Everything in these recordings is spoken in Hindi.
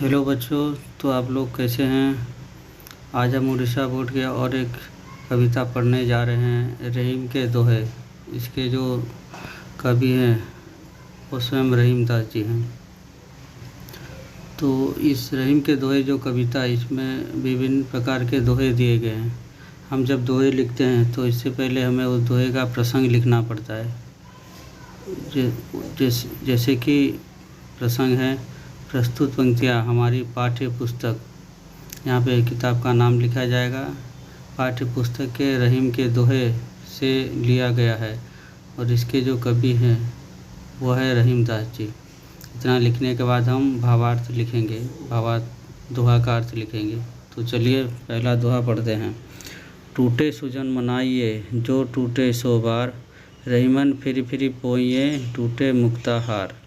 हेलो बच्चों। तो आप लोग कैसे हैं? आज हम उड़ीसा बोर्ड के और एक कविता पढ़ने जा रहे हैं, रहीम के दोहे। इसके जो कवि हैं वो स्वयं रहीम दास जी हैं। तो इस रहीम के दोहे जो कविता है, इसमें विभिन्न प्रकार के दोहे दिए गए हैं। हम जब दोहे लिखते हैं तो इससे पहले हमें उस दोहे का प्रसंग लिखना पड़ता है। जैसे कि प्रसंग है, प्रस्तुत पंक्तियाँ हमारी पाठ्य पुस्तक। यहाँ पे किताब का नाम लिखा जाएगा। पाठ्य पुस्तक के रहीम के दोहे से लिया गया है और इसके जो कवि हैं वह है रहीम दास जी। इतना लिखने के बाद हम भावार्थ लिखेंगे, भावार्थ दोहा का अर्थ लिखेंगे। तो चलिए पहला दोहा पढ़ते हैं। टूटे सुजन मनाइए जो टूटे सो बार, रहीमन फिर फिर पोइए टूटे मुक्ताहार।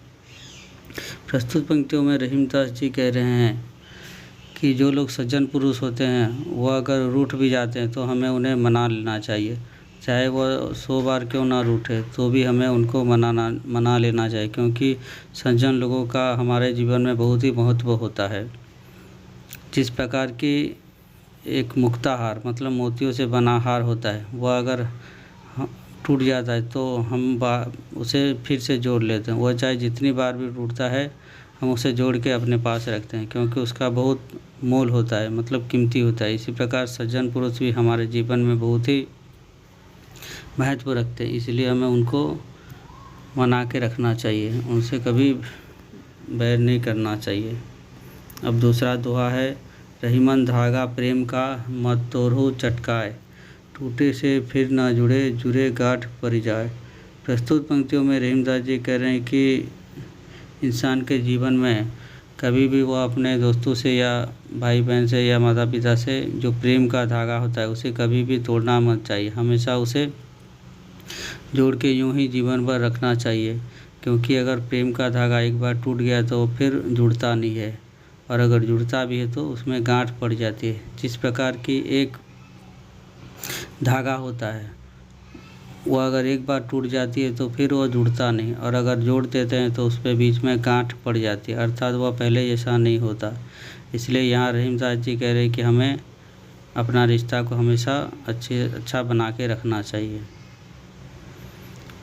प्रस्तुत पंक्तियों में रहीम दास जी कह रहे हैं कि जो लोग सज्जन पुरुष होते हैं वह अगर रूठ भी जाते हैं तो हमें उन्हें मना लेना चाहिए। चाहे वह 100 बार क्यों ना रूठे तो भी हमें उनको मना लेना चाहिए, क्योंकि सज्जन लोगों का हमारे जीवन में बहुत ही महत्व होता है। जिस प्रकार की एक मुक्ताहार मतलब मोतियों से बना हार होता है, वह अगर टूट जाता है तो हम उसे फिर से जोड़ लेते हैं। वह चाहे जितनी बार भी टूटता है हम उसे जोड़ के अपने पास रखते हैं, क्योंकि उसका बहुत मोल होता है, मतलब कीमती होता है। इसी प्रकार सज्जन पुरुष भी हमारे जीवन में बहुत ही महत्व रखते हैं, इसलिए हमें उनको मना के रखना चाहिए, उनसे कभी बैर नहीं करना चाहिए। अब दूसरा दोहा है, रहीमन धागा प्रेम का मत तोड़ो चटकाए, टूटे से फिर ना जुड़े जुड़े गांठ पड़ जाए। प्रस्तुत पंक्तियों में रहीम दास जी कह रहे हैं कि इंसान के जीवन में कभी भी वो अपने दोस्तों से या भाई बहन से या माता पिता से जो प्रेम का धागा होता है उसे कभी भी तोड़ना मत चाहिए। हमेशा उसे जोड़ के यूं ही जीवन भर रखना चाहिए, क्योंकि अगर प्रेम का धागा एक बार टूट गया तो फिर जुड़ता नहीं है, और अगर जुड़ता भी है तो उसमें गांठ पड़ जाती है। जिस प्रकार की एक धागा होता है वह अगर एक बार टूट जाती है तो फिर वह जुड़ता नहीं, और अगर जोड़ देते हैं तो उस पर बीच में गांठ पड़ जाती है, अर्थात वह पहले जैसा नहीं होता। इसलिए यहाँ रहीम दास जी कह रहे हैं कि हमें अपना रिश्ता को हमेशा अच्छा बना के रखना चाहिए।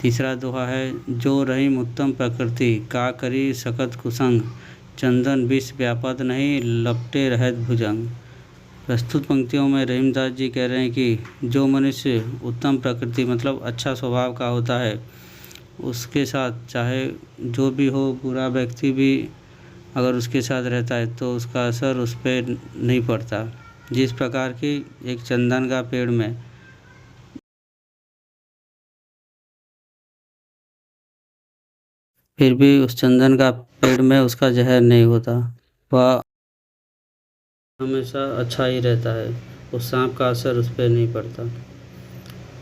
तीसरा दोहा है, जो रहीम उत्तम प्रकृति का करी सकत कुसंग, चंदन विष व्यापत नहीं लपटे रहत भुजंग। प्रस्तुत पंक्तियों में रहीम दास जी कह रहे हैं कि जो मनुष्य उत्तम प्रकृति मतलब अच्छा स्वभाव का होता है, उसके साथ चाहे जो भी हो, बुरा व्यक्ति भी अगर उसके साथ रहता है तो उसका असर उस पर नहीं पड़ता। जिस प्रकार की एक चंदन का पेड़ में फिर भी उस चंदन का पेड़ में उसका जहर नहीं होता, वह हमेशा अच्छा ही रहता है, उस सांप का असर उस पर नहीं पड़ता।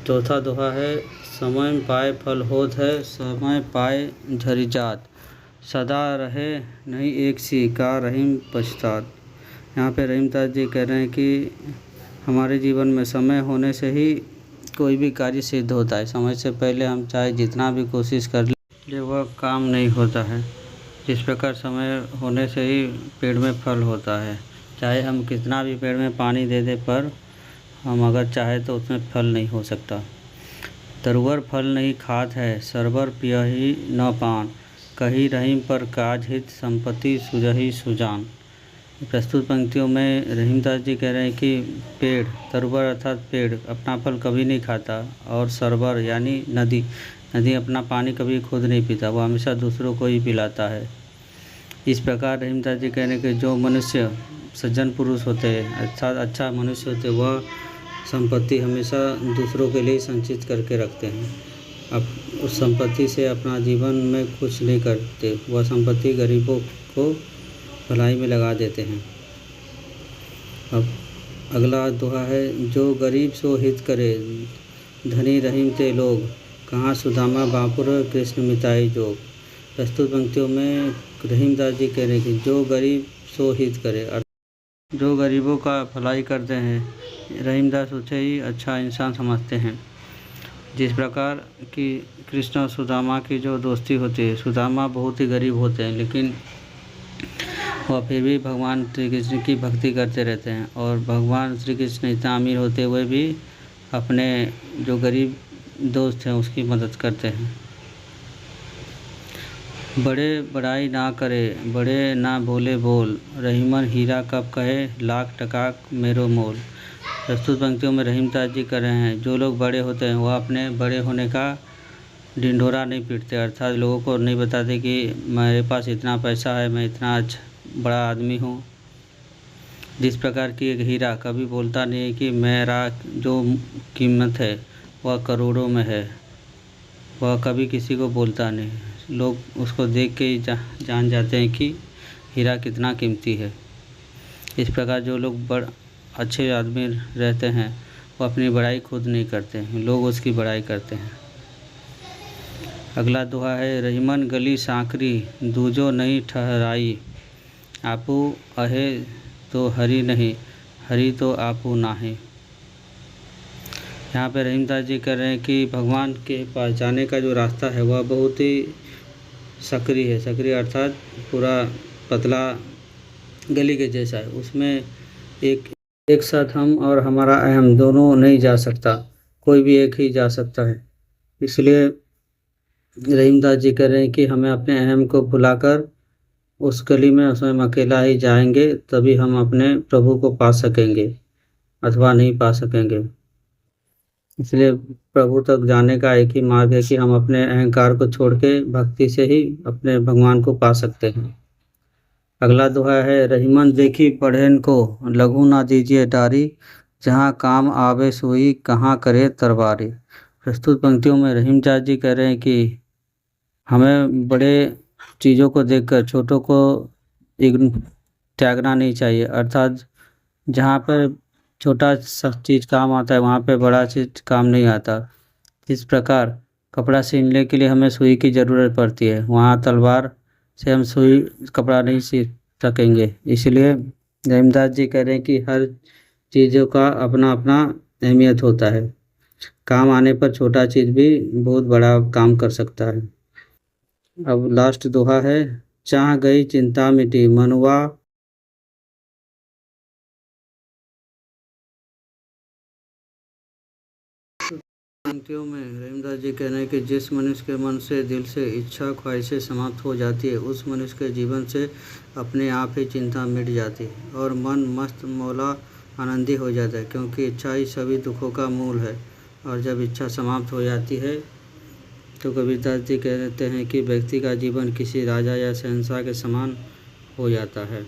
चौथा दोहा है, समय पाए फल होत है समय पाए झरी जात, सदा रहे नहीं एक सी का रहीम पछतात। यहाँ पे रहीम दास जी कह रहे हैं कि हमारे जीवन में समय होने से ही कोई भी कार्य सिद्ध होता है। समय से पहले हम चाहे जितना भी कोशिश कर ले वह काम नहीं होता है। जिस प्रकार समय होने से ही पेड़ में फल होता है, चाहे हम कितना भी पेड़ में पानी दे दे पर हम अगर चाहे तो उसमें फल नहीं हो सकता। तरुवर फल नहीं खात है सरबर पियही न पान, कही रहीम पर काज हित संपत्ति सुजही सुजान। प्रस्तुत पंक्तियों में रहीम दास जी कह रहे हैं कि पेड़, तरुवर अर्थात पेड़ अपना फल कभी नहीं खाता, और सरबर यानी नदी अपना पानी कभी खुद नहीं पीता, वो हमेशा दूसरों को ही पिलाता है। इस प्रकार रहीम दास जी कह रहे हैं कि जो मनुष्य सज्जन पुरुष होते हैं अर्थात अच्छा मनुष्य होते हैं, वह संपत्ति हमेशा दूसरों के लिए संचित करके रखते हैं। अब उस संपत्ति से अपना जीवन में कुछ नहीं करते, वह संपत्ति गरीबों को भलाई में लगा देते हैं। अब अगला दोहा है, जो गरीब सो हित करे धनी रहीम ते लोग, कहाँ सुदामा बापुर कृष्ण मिताई जोग। प्रस्तुत पंक्तियों में रहीम दास जी कह रहे हैं कि जो गरीब सो हित करे, जो गरीबों का भलाई करते हैं रहीम दास उसे ही अच्छा इंसान समझते हैं। जिस प्रकार की कृष्ण और सुदामा की जो दोस्ती होती है, सुदामा बहुत ही गरीब होते हैं लेकिन वह फिर भी भगवान श्री कृष्ण की भक्ति करते रहते हैं और भगवान श्री कृष्ण इतना अमीर होते हुए भी अपने जो गरीब दोस्त हैं उसकी मदद करते हैं। बड़े बड़ाई ना करे, बड़े ना बोले बोल, रहीमन हीरा कब कहे, लाख टका मेरो मोल। प्रस्तुत पंक्तियों में रहीमदास जी कर रहे हैं, जो लोग बड़े होते हैं वह अपने बड़े होने का ढिंढोरा नहीं पीटते, अर्थात लोगों को नहीं बताते कि मेरे पास इतना पैसा है, मैं इतना अच्छा बड़ा आदमी हूँ। जिस प्रकार की एक हीरा कभी बोलता नहीं है कि मेरा जो कीमत है वह करोड़ों में है, वह कभी किसी को बोलता नहीं, लोग उसको देख के ही जान जाते हैं कि हीरा कितना कीमती है। इस प्रकार जो लोग अच्छे आदमी रहते हैं वो अपनी बड़ाई खुद नहीं करते हैं, लोग उसकी बड़ाई करते हैं। अगला दोहा है, रहीमन गली सांकरी दूजो नहीं ठहराई, आपू अहे तो हरि नहीं, हरि तो आपू नाहे। यहाँ पे रहीमदास जी कह रहे हैं कि भगवान के पास जाने का जो रास्ता है वह बहुत ही सकरी है। सकरी अर्थात पूरा पतला गली के जैसा है, उसमें एक साथ हम और हमारा अहम दोनों नहीं जा सकता, कोई भी एक ही जा सकता है। इसलिए रहीमदास जी कह रहे हैं कि हमें अपने अहम को भुलाकर उस गली में उसमें हम अकेला ही जाएंगे, तभी हम अपने प्रभु को पा सकेंगे अथवा नहीं पा सकेंगे। इसलिए प्रभु तक जाने का एक ही मार्ग है कि हम अपने अहंकार को छोड़ के भक्ति से ही अपने भगवान को पा सकते हैं। अगला दोहा है, रहीमन देखी पढ़ेन को, लघु ना दीजिए डारी, जहाँ काम आवे सोई कहाँ करे तरबारी। प्रस्तुत पंक्तियों में रहीमदास जी कह रहे हैं कि हमें बड़े चीज़ों को देखकर छोटों को त्यागना नहीं चाहिए, अर्थात जहाँ पर छोटा सा चीज़ काम आता है वहाँ पे बड़ा चीज़ काम नहीं आता। इस प्रकार कपड़ा सिलने के लिए हमें सुई की ज़रूरत पड़ती है, वहाँ तलवार से हम सुई कपड़ा नहीं सील सकेंगे। इसलिए रहीमदास जी कह रहे हैं कि हर चीज़ों का अपना अपना अहमियत होता है, काम आने पर छोटा चीज़ भी बहुत बड़ा काम कर सकता है। अब लास्ट दोहा है, चाह गई चिंता मिटी मनुआ, पंक्तियों में रहीमदास जी कह रहे हैं कि जिस मनुष्य के मन से दिल से इच्छा ख्वाहिशें समाप्त हो जाती है उस मनुष्य के जीवन से अपने आप ही चिंता मिट जाती है और मन मस्त मौला आनंदी हो जाता है, क्योंकि इच्छा ही सभी दुखों का मूल है। और जब इच्छा समाप्त हो जाती है तो कबीरदास जी कहते हैं कि व्यक्ति का जीवन किसी राजा या शहंशाह के समान हो जाता है।